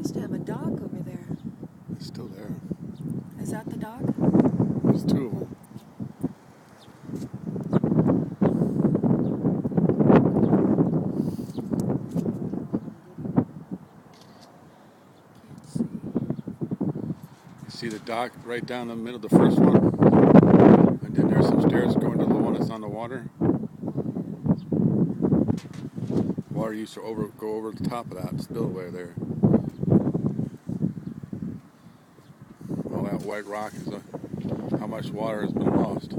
used to have a dock over there. It's still there. Is that the dock? There's two of them. See the dock right down the middle of the first one? And then there's some stairs going to the one that's on the water. Water used to go over the top of that spillway there. All that white rock is how much water has been lost.